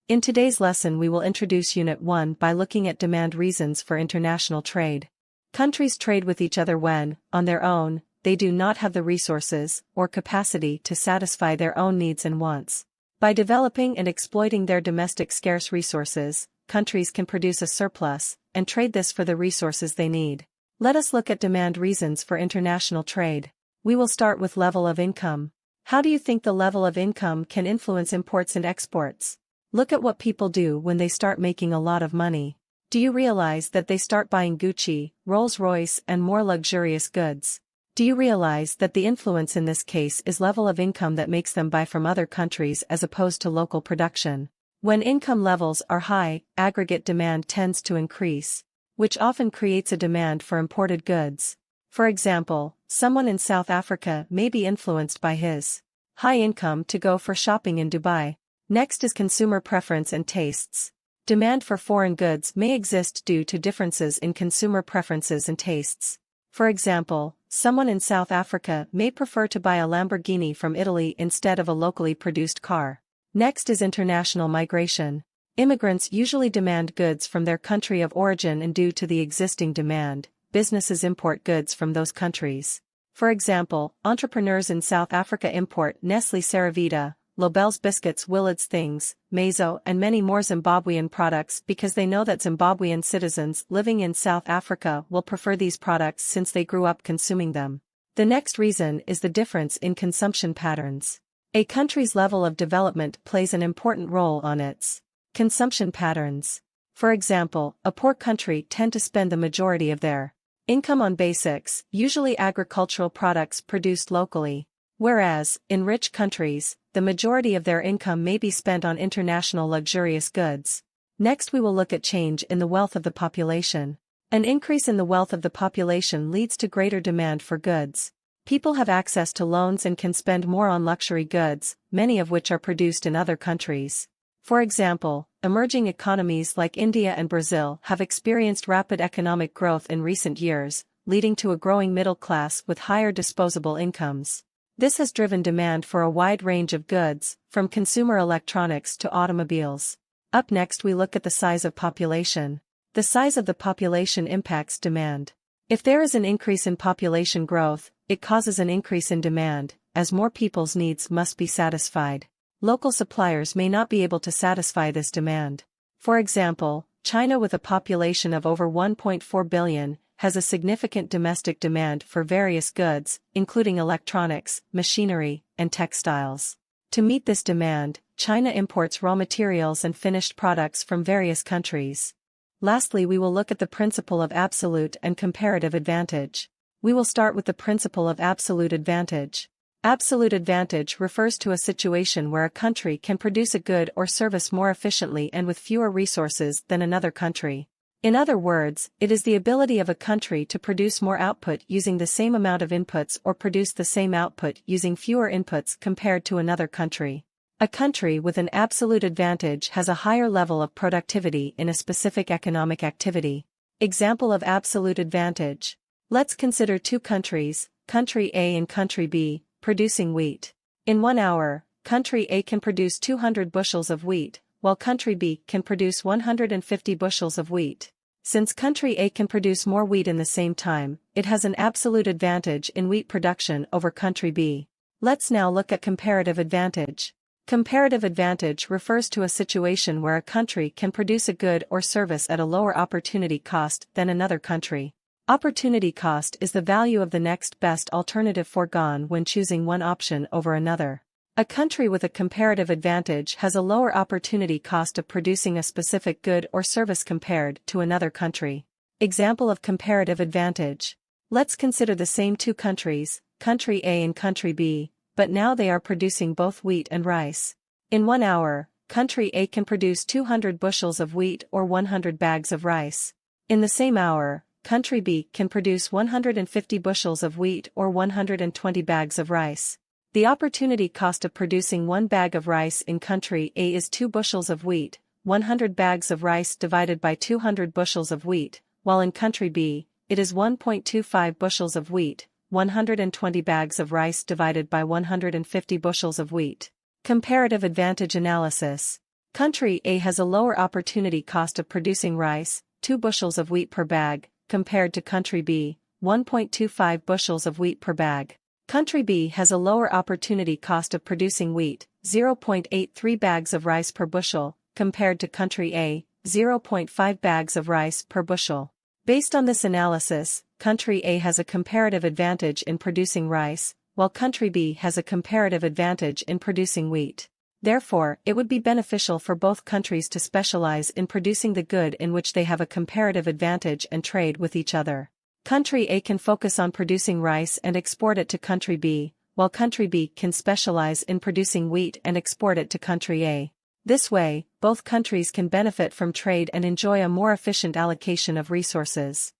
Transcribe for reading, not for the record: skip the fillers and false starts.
In today's lesson we will introduce Unit 1 by looking at demand reasons for international trade. Countries trade with each other when, on their own, they do not have the resources or capacity to satisfy their own needs and wants. By developing and exploiting their domestic scarce resources, countries can produce a surplus and trade this for the resources they need. Let us look at demand reasons for international trade. We will start with level of income. How do you think the level of income can influence imports and exports? Look at what people do when they start making a lot of money. Do you realize that they start buying Gucci, Rolls-Royce and more luxurious goods? Do you realize that the influence in this case is level of income that makes them buy from other countries as opposed to local production? When income levels are high, aggregate demand tends to increase, which often creates a demand for imported goods. For example, someone in South Africa may be influenced by his high income to go for shopping in Dubai. Next is consumer preference and tastes. Demand for foreign goods may exist due to differences in consumer preferences and tastes. For example, someone in South Africa may prefer to buy a Lamborghini from Italy instead of a locally produced car. Next is international migration. Immigrants usually demand goods from their country of origin, and due to the existing demand, businesses import goods from those countries. For example, entrepreneurs in South Africa import Nestlé Saravita, Lobel's Biscuits, Willard's Things, Maizo and many more Zimbabwean products because they know that Zimbabwean citizens living in South Africa will prefer these products since they grew up consuming them. The next reason is the difference in consumption patterns. A country's level of development plays an important role on its consumption patterns. For example, a poor country tend to spend the majority of their income on basics, usually agricultural products produced locally, whereas, in rich countries, the majority of their income may be spent on international luxurious goods. Next we will look at change in the wealth of the population. An increase in the wealth of the population leads to greater demand for goods. People have access to loans and can spend more on luxury goods, many of which are produced in other countries. For example, emerging economies like India and Brazil have experienced rapid economic growth in recent years, leading to a growing middle class with higher disposable incomes. This has driven demand for a wide range of goods, from consumer electronics to automobiles. Up next we look at the size of population. The size of the population impacts demand. If there is an increase in population growth, it causes an increase in demand, as more people's needs must be satisfied. Local suppliers may not be able to satisfy this demand. For example, China, with a population of over 1.4 billion, has a significant domestic demand for various goods, including electronics, machinery, and textiles. To meet this demand, China imports raw materials and finished products from various countries. Lastly, we will look at the principle of absolute and comparative advantage. We will start with the principle of absolute advantage. Absolute advantage refers to a situation where a country can produce a good or service more efficiently and with fewer resources than another country. In other words, it is the ability of a country to produce more output using the same amount of inputs or produce the same output using fewer inputs compared to another country. A country with an absolute advantage has a higher level of productivity in a specific economic activity. Example of absolute advantage. Let's consider two countries, country A and country B, producing wheat. In 1 hour, country A can produce 200 bushels of wheat, while country B can produce 150 bushels of wheat. Since country A can produce more wheat in the same time, it has an absolute advantage in wheat production over country B. Let's now look at comparative advantage. Comparative advantage refers to a situation where a country can produce a good or service at a lower opportunity cost than another country. Opportunity cost is the value of the next best alternative foregone when choosing one option over another. A country with a comparative advantage has a lower opportunity cost of producing a specific good or service compared to another country. Example of comparative advantage. Let's consider the same two countries, country A and country B, but now they are producing both wheat and rice. In 1 hour, country A can produce 200 bushels of wheat or 100 bags of rice. In the same hour, country B can produce 150 bushels of wheat or 120 bags of rice. The opportunity cost of producing 1 bag of rice in country A is 2 bushels of wheat, 100 bags of rice divided by 200 bushels of wheat, while in country B, it is 1.25 bushels of wheat, 120 bags of rice divided by 150 bushels of wheat. Comparative advantage analysis. Country A has a lower opportunity cost of producing rice, 2 bushels of wheat per bag, compared to Country B, 1.25 bushels of wheat per bag. Country B has a lower opportunity cost of producing wheat, 0.83 bags of rice per bushel, compared to Country A, 0.5 bags of rice per bushel. Based on this analysis, Country A has a comparative advantage in producing rice, while Country B has a comparative advantage in producing wheat. Therefore, it would be beneficial for both countries to specialize in producing the good in which they have a comparative advantage and trade with each other. Country A can focus on producing rice and export it to Country B, while Country B can specialize in producing wheat and export it to Country A. This way, both countries can benefit from trade and enjoy a more efficient allocation of resources.